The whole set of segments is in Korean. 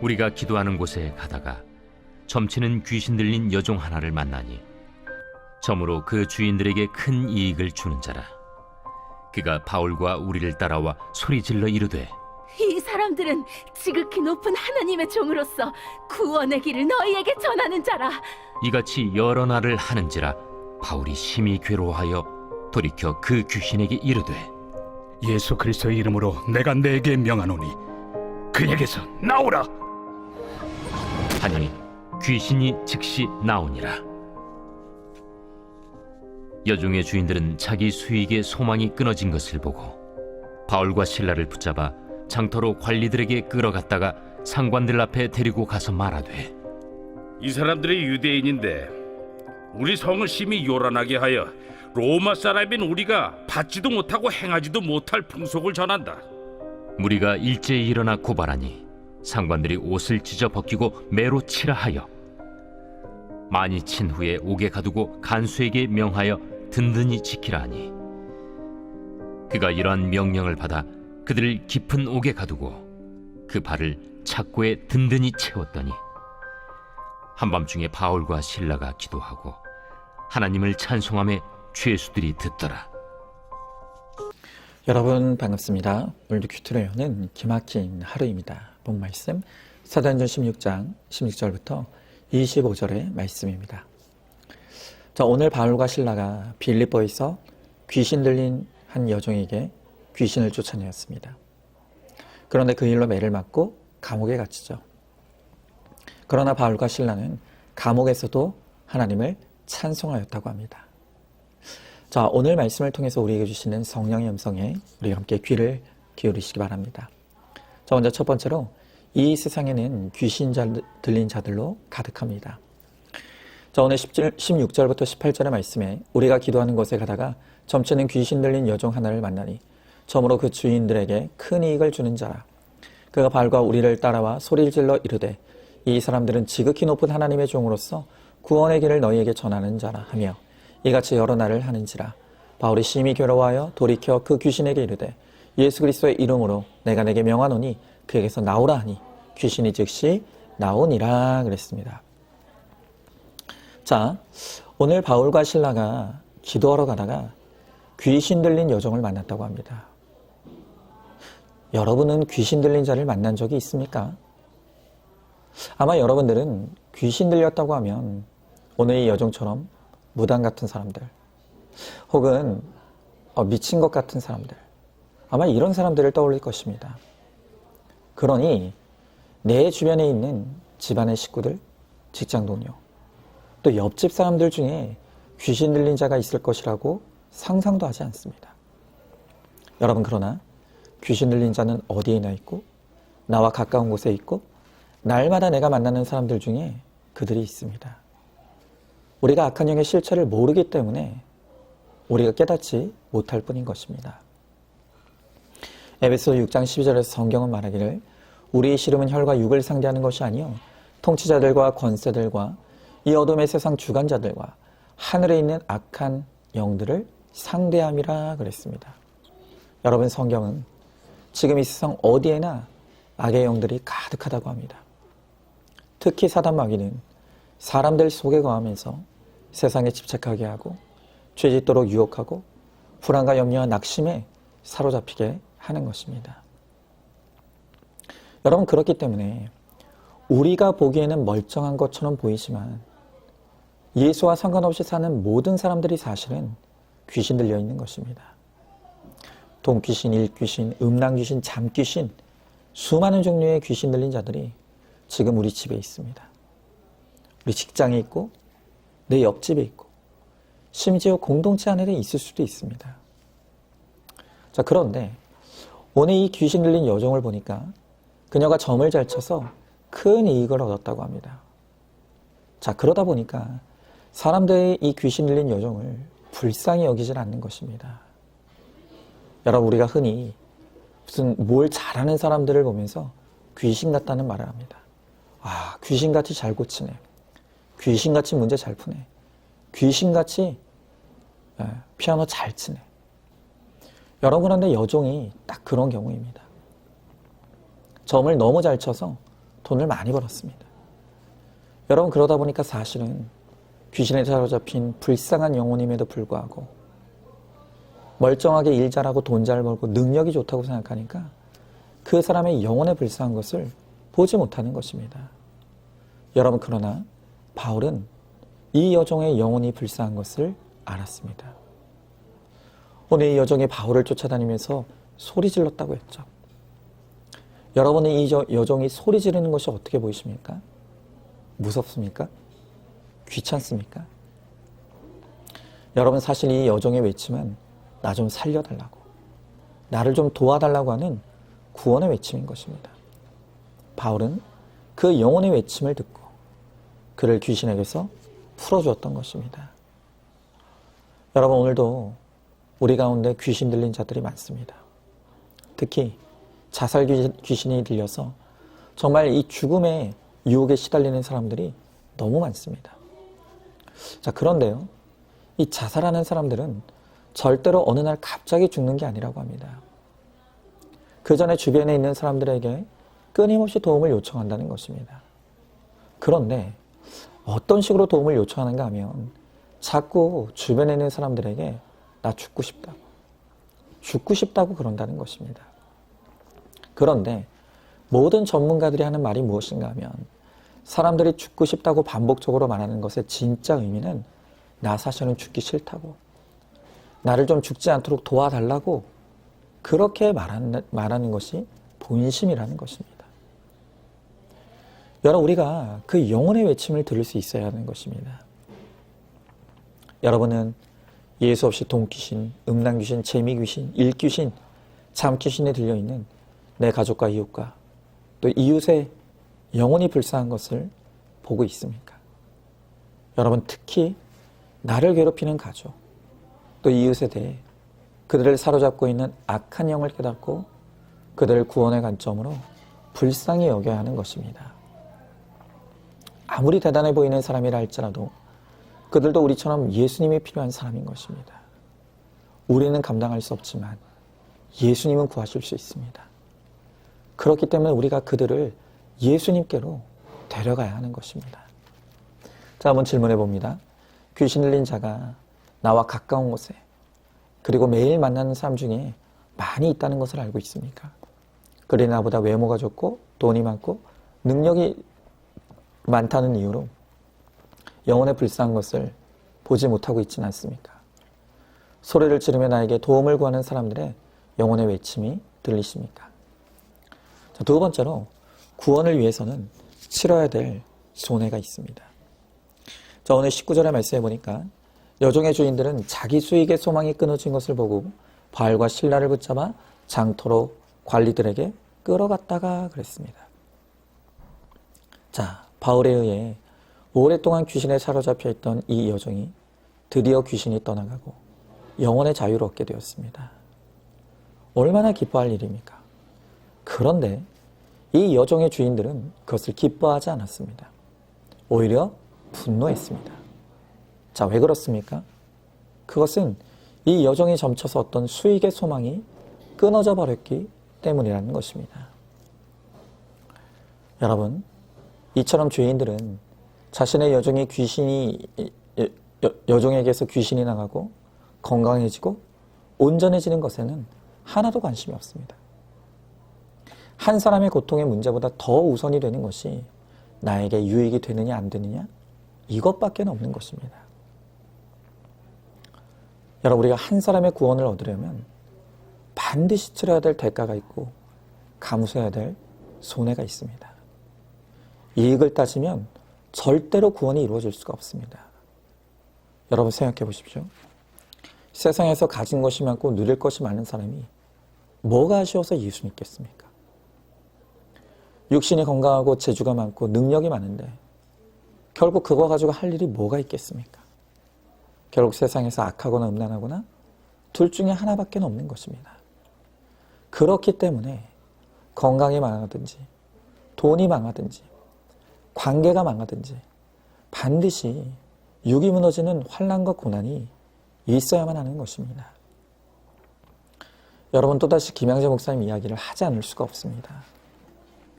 우리가 기도하는 곳에 가다가 점치는 귀신 들린 여종 하나를 만나니 점으로 그 주인들에게 큰 이익을 주는 자라. 그가 바울과 우리를 따라와 소리질러 이르되 이 사람들은 지극히 높은 하나님의 종으로서 구원의 길을 너희에게 전하는 자라. 이같이 여러 날을 하는지라 바울이 심히 괴로워하여 돌이켜 그 귀신에게 이르되 예수 그리스도의 이름으로 내가 네게 명하노니 그에게서 나오라. 하니 귀신이 즉시 나오니라. 여종의 주인들은 자기 수익의 소망이 끊어진 것을 보고 바울과 실라를 붙잡아 장터로 관리들에게 끌어갔다가 상관들 앞에 데리고 가서 말하되 이 사람들이 유대인인데 우리 성을 심히 요란하게 하여 로마 사람인 우리가 받지도 못하고 행하지도 못할 풍속을 전한다. 무리가 일제히 일어나 고발하니 상관들이 옷을 찢어 벗기고 매로 치라 하여 많이 친 후에 옥에 가두고 간수에게 명하여 든든히 지키라 하니 그가 이러한 명령을 받아 그들을 깊은 옥에 가두고 그 발을 착고에 든든히 채웠더니 한밤중에 바울과 실라가 기도하고 하나님을 찬송하며 죄수들이 듣더라. 여러분 반갑습니다. 오늘도 큐티로 여는 기막힌 하루입니다. 본 말씀 사도행전 16장 16절부터 25절의 말씀입니다. 자, 오늘 바울과 실라가 빌립보에서 귀신 들린 한 여종에게 귀신을 쫓아내었습니다. 그런데 그 일로 매를 맞고 감옥에 갇히죠. 그러나 바울과 실라는 감옥에서도 하나님을 찬송하였다고 합니다. 자, 오늘 말씀을 통해서 우리에게 주시는 성령의 음성에 우리 함께 귀를 기울이시기 바랍니다. 자, 먼저 첫 번째로 이 세상에는 귀신 들린 자들로 가득합니다. 자, 오늘 16절부터 18절의 말씀에 우리가 기도하는 곳에 가다가 점치는 귀신 들린 여종 하나를 만나니 점으로 그 주인들에게 큰 이익을 주는 자라. 그가 바울과 우리를 따라와 소리를 질러 이르되 이 사람들은 지극히 높은 하나님의 종으로서 구원의 길을 너희에게 전하는 자라 하며 이같이 여러 날을 하는지라. 바울이 심히 괴로워하여 돌이켜 그 귀신에게 이르되 예수 그리스도의 이름으로 내가 내게 명하노니 그에게서 나오라 하니 귀신이 즉시 나오니라 그랬습니다. 자, 오늘 바울과 실라가 기도하러 가다가 귀신 들린 여종을 만났다고 합니다. 여러분은 귀신 들린 자를 만난 적이 있습니까? 아마 여러분들은 귀신 들렸다고 하면 오늘 이 여종처럼 무당 같은 사람들 혹은 미친 것 같은 사람들, 아마 이런 사람들을 떠올릴 것입니다. 그러니 내 주변에 있는 집안의 식구들, 직장 동료, 또 옆집 사람들 중에 귀신 들린 자가 있을 것이라고 상상도 하지 않습니다. 여러분, 그러나 귀신 들린 자는 어디에나 있고 나와 가까운 곳에 있고 날마다 내가 만나는 사람들 중에 그들이 있습니다. 우리가 악한 영의 실체를 모르기 때문에 우리가 깨닫지 못할 뿐인 것입니다. 에베소 6장 12절에서 성경은 말하기를 우리의 씨름은 혈과 육을 상대하는 것이 아니요 통치자들과 권세들과 이 어둠의 세상 주관자들과 하늘에 있는 악한 영들을 상대함이라 그랬습니다. 여러분, 성경은 지금 이 세상 어디에나 악의 영들이 가득하다고 합니다. 특히 사단 마귀는 사람들 속에 거하면서 세상에 집착하게 하고 죄짓도록 유혹하고 불안과 염려와 낙심에 사로잡히게 하는 것입니다. 여러분, 그렇기 때문에 우리가 보기에는 멀쩡한 것처럼 보이지만 예수와 상관없이 사는 모든 사람들이 사실은 귀신 들려 있는 것입니다. 돈귀신, 일귀신, 음란귀신, 잠귀신, 수많은 종류의 귀신 들린 자들이 지금 우리 집에 있습니다. 우리 직장에 있고 내 옆집에 있고 심지어 공동체 안에 있을 수도 있습니다. 자, 그런데 오늘 이 귀신 들린 여종을 보니까 그녀가 점을 잘 쳐서 큰 이익을 얻었다고 합니다. 자, 그러다 보니까 사람들의 이 귀신 들린 여종을 불쌍히 여기질 않는 것입니다. 여러분, 우리가 흔히 무슨 뭘 잘하는 사람들을 보면서 귀신 같다는 말을 합니다. 아, 귀신같이 잘 고치네. 귀신같이 문제 잘 푸네. 귀신같이 피아노 잘 치네. 여러분, 한테 여종이 딱 그런 경우입니다. 점을 너무 잘 쳐서 돈을 많이 벌었습니다. 여러분, 그러다 보니까 사실은 귀신에 사로잡힌 불쌍한 영혼임에도 불구하고 멀쩡하게 일 잘하고 돈 잘 벌고 능력이 좋다고 생각하니까 그 사람의 영혼에 불쌍한 것을 보지 못하는 것입니다. 여러분, 그러나 바울은 이 여종의 영혼이 불쌍한 것을 알았습니다. 오늘 이 여종이 바울을 쫓아다니면서 소리 질렀다고 했죠. 여러분은 이 여종이 소리 지르는 것이 어떻게 보이십니까? 무섭습니까? 귀찮습니까? 여러분, 사실 이 여종의 외침은 나 좀 살려달라고, 나를 좀 도와달라고 하는 구원의 외침인 것입니다. 바울은 그 영혼의 외침을 듣고 그를 귀신에게서 풀어주었던 것입니다. 여러분, 오늘도 우리 가운데 귀신 들린 자들이 많습니다. 특히 자살 귀신이 들려서 정말 이 죽음의 유혹에 시달리는 사람들이 너무 많습니다. 자, 그런데요, 이 자살하는 사람들은 절대로 어느 날 갑자기 죽는 게 아니라고 합니다. 그 전에 주변에 있는 사람들에게 끊임없이 도움을 요청한다는 것입니다. 그런데 어떤 식으로 도움을 요청하는가 하면 자꾸 주변에 있는 사람들에게 나 죽고 싶다고 그런다는 것입니다. 그런데 모든 전문가들이 하는 말이 무엇인가 하면 사람들이 죽고 싶다고 반복적으로 말하는 것의 진짜 의미는 나 사실은 죽기 싫다고, 나를 좀 죽지 않도록 도와달라고 그렇게 말하는 것이 본심이라는 것입니다. 여러분, 우리가 그 영혼의 외침을 들을 수 있어야 하는 것입니다. 여러분은 예수 없이 돈귀신, 음란귀신, 재미귀신, 일귀신, 잠귀신에 들려있는 내 가족과 이웃과 또 이웃의 영혼이 불쌍한 것을 보고 있습니까? 여러분, 특히 나를 괴롭히는 가족, 또 이웃에 대해 그들을 사로잡고 있는 악한 영을 깨닫고 그들을 구원의 관점으로 불쌍히 여겨야 하는 것입니다. 아무리 대단해 보이는 사람이라 할지라도 그들도 우리처럼 예수님이 필요한 사람인 것입니다. 우리는 감당할 수 없지만 예수님은 구하실 수 있습니다. 그렇기 때문에 우리가 그들을 예수님께로 데려가야 하는 것입니다. 자, 한번 질문해 봅니다. 귀신 들린 자가 나와 가까운 곳에 그리고 매일 만나는 사람 중에 많이 있다는 것을 알고 있습니까? 그들이 나보다 외모가 좋고 돈이 많고 능력이 많다는 이유로 영혼의 불쌍한 것을 보지 못하고 있지는 않습니까? 소리를 지르며 나에게 도움을 구하는 사람들의 영혼의 외침이 들리십니까? 자, 두 번째로 구원을 위해서는 치러야 될 손해가 있습니다. 자, 오늘 19절의 말씀에 보니까 여종의 주인들은 자기 수익의 소망이 끊어진 것을 보고 바알과 실라를 붙잡아 장터로 관리들에게 끌어갔다가 그랬습니다. 자, 바울에 의해 오랫동안 귀신에 사로잡혀 있던 이 여종이 드디어 귀신이 떠나가고 영혼의 자유를 얻게 되었습니다. 얼마나 기뻐할 일입니까? 그런데 이 여종의 주인들은 그것을 기뻐하지 않았습니다. 오히려 분노했습니다. 자, 왜 그렇습니까? 그것은 이 여종이 점쳐서 어떤 수익의 소망이 끊어져 버렸기 때문이라는 것입니다. 여러분, 이처럼 죄인들은 자신의 여종에게서 귀신이 나가고 건강해지고 온전해지는 것에는 하나도 관심이 없습니다. 한 사람의 고통의 문제보다 더 우선이 되는 것이 나에게 유익이 되느냐 안 되느냐, 이것밖에 없는 것입니다. 여러분, 우리가 한 사람의 구원을 얻으려면 반드시 치러야 될 대가가 있고 감수해야 될 손해가 있습니다. 이익을 따지면 절대로 구원이 이루어질 수가 없습니다. 여러분, 생각해 보십시오. 세상에서 가진 것이 많고 누릴 것이 많은 사람이 뭐가 아쉬워서 예수 믿겠습니까? 육신이 건강하고 재주가 많고 능력이 많은데 결국 그거 가지고 할 일이 뭐가 있겠습니까? 결국 세상에서 악하거나 음란하거나 둘 중에 하나밖에 없는 것입니다. 그렇기 때문에 건강이 망하든지 돈이 망하든지 관계가 망하든지 반드시 육이 무너지는 환난과 고난이 있어야만 하는 것입니다. 여러분, 또다시 김양재 목사님 이야기를 하지 않을 수가 없습니다.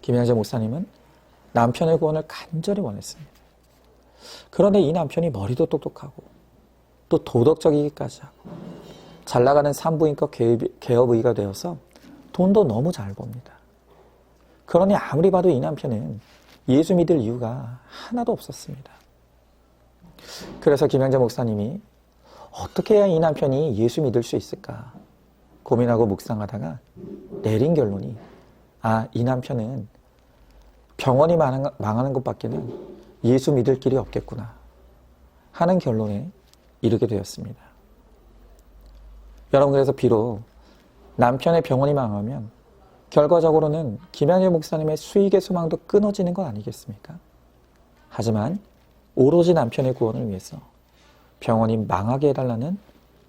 김양재 목사님은 남편의 구원을 간절히 원했습니다. 그런데 이 남편이 머리도 똑똑하고 또 도덕적이기까지 하고 잘 나가는 산부인과 개업의가 되어서 돈도 너무 잘 법니다. 그러니 아무리 봐도 이 남편은 예수 믿을 이유가 하나도 없었습니다. 그래서 김영재 목사님이 어떻게 해야 이 남편이 예수 믿을 수 있을까 고민하고 묵상하다가 내린 결론이 이 남편은 병원이 망하는 것밖에는 예수 믿을 길이 없겠구나 하는 결론에 이르게 되었습니다. 여러분, 그래서 비록 남편의 병원이 망하면 결과적으로는 김영재 목사님의 수익의 소망도 끊어지는 것 아니겠습니까? 하지만 오로지 남편의 구원을 위해서 병원이 망하게 해달라는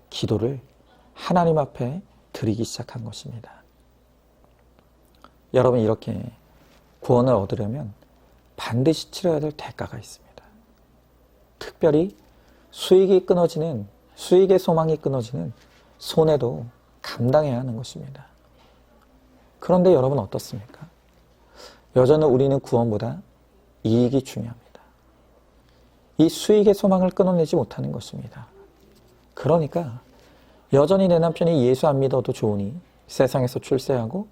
기도를 하나님 앞에 드리기 시작한 것입니다. 여러분, 이렇게 구원을 얻으려면 반드시 치러야 될 대가가 있습니다. 특별히 수익의 소망이 끊어지는 손해도 감당해야 하는 것입니다. 그런데 여러분 어떻습니까? 여전히 우리는 구원보다 이익이 중요합니다. 이 수익의 소망을 끊어내지 못하는 것입니다. 그러니까 여전히 내 남편이 예수 안 믿어도 좋으니 세상에서 출세하고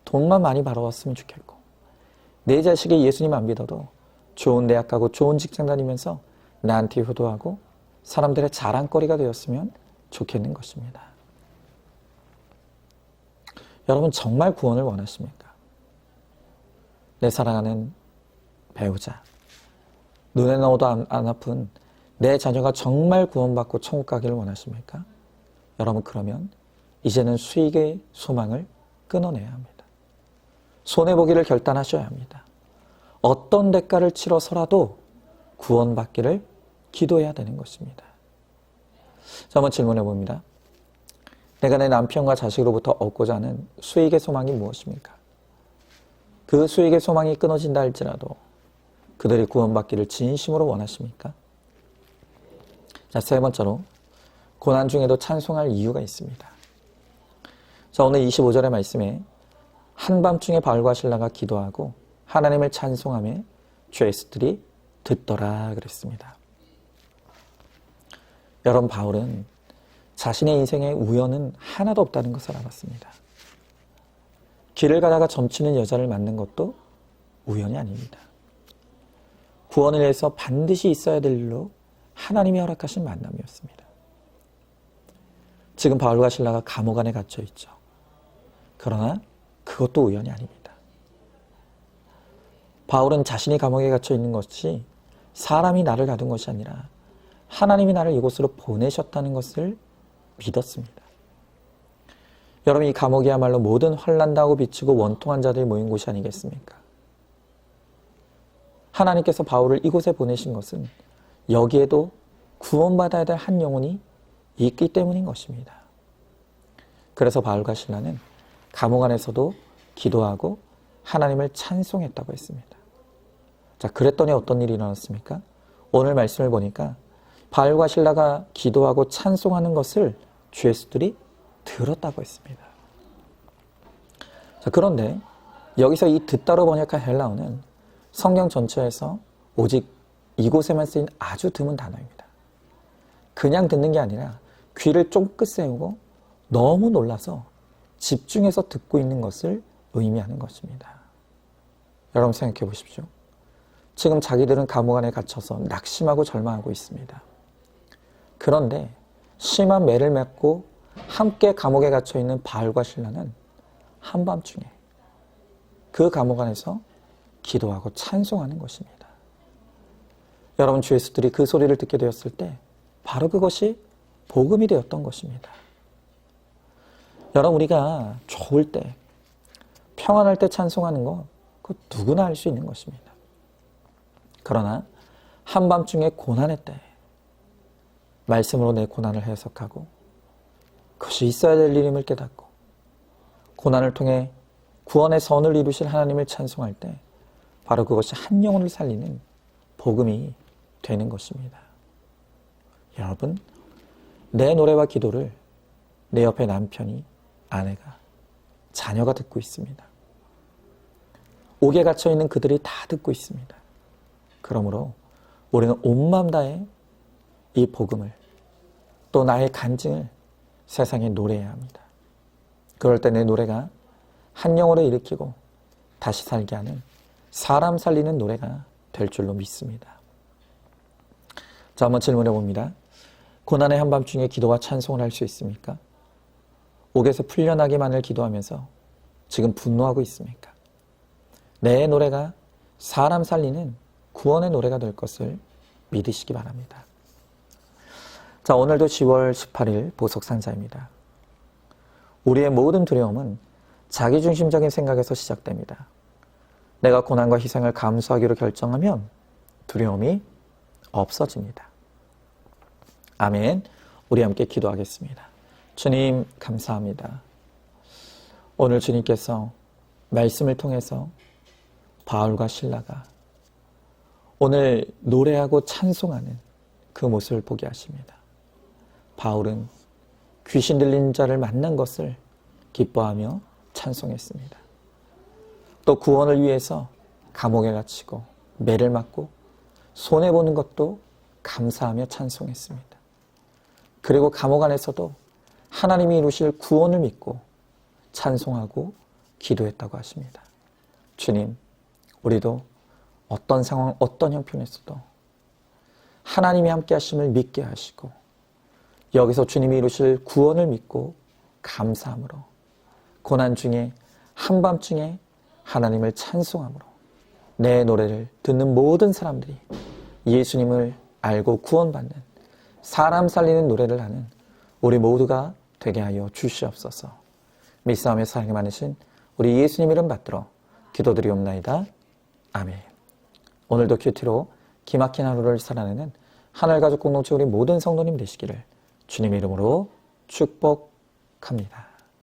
돈만 많이 벌어왔으면 좋겠고, 내 자식이 예수님 안 믿어도 좋은 대학 가고 좋은 직장 다니면서 나한테 효도하고 사람들의 자랑거리가 되었으면 좋겠는 것입니다. 여러분, 정말 구원을 원하십니까? 내 사랑하는 배우자, 눈에 넣어도 안 아픈 내 자녀가 정말 구원받고 천국 가기를 원하십니까? 여러분, 그러면 이제는 수익의 소망을 끊어내야 합니다. 손해보기를 결단하셔야 합니다. 어떤 대가를 치러서라도 구원받기를 기도해야 되는 것입니다. 자, 한번 질문해 봅니다. 내가 내 남편과 자식으로부터 얻고자 하는 수익의 소망이 무엇입니까? 그 수익의 소망이 끊어진다 할지라도 그들이 구원받기를 진심으로 원하십니까? 자, 세 번째로 고난 중에도 찬송할 이유가 있습니다. 자, 오늘 25절의 말씀에 한밤중에 바울과 실라가 기도하고 하나님을 찬송하며 죄수들이 듣더라 그랬습니다. 여러분, 바울은 자신의 인생에 우연은 하나도 없다는 것을 알았습니다. 길을 가다가 점치는 여자를 만난 것도 우연이 아닙니다. 구원을 위해서 반드시 있어야 될 일로 하나님이 허락하신 만남이었습니다. 지금 바울과 실라가 감옥 안에 갇혀 있죠. 그러나 그것도 우연이 아닙니다. 바울은 자신이 감옥에 갇혀 있는 것이 사람이 나를 가둔 것이 아니라 하나님이 나를 이곳으로 보내셨다는 것을 믿었습니다. 여러분, 이 감옥이야말로 모든 환난당하고 비치고 원통한 자들이 모인 곳이 아니겠습니까? 하나님께서 바울을 이곳에 보내신 것은 여기에도 구원받아야 될 한 영혼이 있기 때문인 것입니다. 그래서 바울과 실라는 감옥 안에서도 기도하고 하나님을 찬송했다고 했습니다. 자, 그랬더니 어떤 일이 일어났습니까? 오늘 말씀을 보니까 바울과 실라가 기도하고 찬송하는 것을 죄수들이 들었다고 했습니다. 자, 그런데 여기서 이 듣다로 번역한 헬라어는 성경 전체에서 오직 이곳에만 쓰인 아주 드문 단어입니다. 그냥 듣는 게 아니라 귀를 쫑긋 세우고 너무 놀라서 집중해서 듣고 있는 것을 의미하는 것입니다. 여러분, 생각해 보십시오. 지금 자기들은 감옥 안에 갇혀서 낙심하고 절망하고 있습니다. 그런데 심한 매를 맺고 함께 감옥에 갇혀 있는 바울과 실라는 한밤중에 그 감옥 안에서 기도하고 찬송하는 것입니다. 여러분, 죄수들이 그 소리를 듣게 되었을 때 바로 그것이 복음이 되었던 것입니다. 여러분, 우리가 좋을 때, 평안할 때 찬송하는 거 그거 누구나 할 수 있는 것입니다. 그러나 한밤중에 고난의 때 말씀으로 내 고난을 해석하고 그것이 있어야 될 일임을 깨닫고 고난을 통해 구원의 선을 이루실 하나님을 찬송할 때 바로 그것이 한 영혼을 살리는 복음이 되는 것입니다. 여러분, 내 노래와 기도를 내 옆에 남편이, 아내가, 자녀가 듣고 있습니다. 옥에 갇혀 있는 그들이 다 듣고 있습니다. 그러므로 우리는 온 마음 다해 이 복음을 또 나의 간증을 세상에 노래해야 합니다. 그럴 때 내 노래가 한 영혼을 일으키고 다시 살게 하는 사람 살리는 노래가 될 줄로 믿습니다. 자, 한번 질문해 봅니다. 고난의 한밤중에 기도와 찬송을 할 수 있습니까? 옥에서 풀려나기만을 기도하면서 지금 분노하고 있습니까? 내 노래가 사람 살리는 구원의 노래가 될 것을 믿으시기 바랍니다. 자, 오늘도 10월 18일 보석상자입니다. 우리의 모든 두려움은 자기중심적인 생각에서 시작됩니다. 내가 고난과 희생을 감수하기로 결정하면 두려움이 없어집니다. 아멘. 우리 함께 기도하겠습니다. 주님, 감사합니다. 오늘 주님께서 말씀을 통해서 바울과 실라가 오늘 노래하고 찬송하는 그 모습을 보게 하십니다. 바울은 귀신 들린 자를 만난 것을 기뻐하며 찬송했습니다. 또 구원을 위해서 감옥에 갇히고 매를 맞고 손해보는 것도 감사하며 찬송했습니다. 그리고 감옥 안에서도 하나님이 이루실 구원을 믿고 찬송하고 기도했다고 하십니다. 주님, 우리도 어떤 상황, 어떤 형편에서도 하나님이 함께 하심을 믿게 하시고 여기서 주님이 이루실 구원을 믿고 감사함으로 고난 중에 한밤중에 하나님을 찬송함으로 내 노래를 듣는 모든 사람들이 예수님을 알고 구원받는 사람 살리는 노래를 하는 우리 모두가 되게 하여 주시옵소서. 믿사오며 사랑이 많으신 우리 예수님 이름 받들어 기도드리옵나이다. 아멘. 오늘도 큐티로 기막힌 하루를 살아내는 하늘가족 공동체 우리 모든 성도님 되시기를 주님의 이름으로 축복합니다.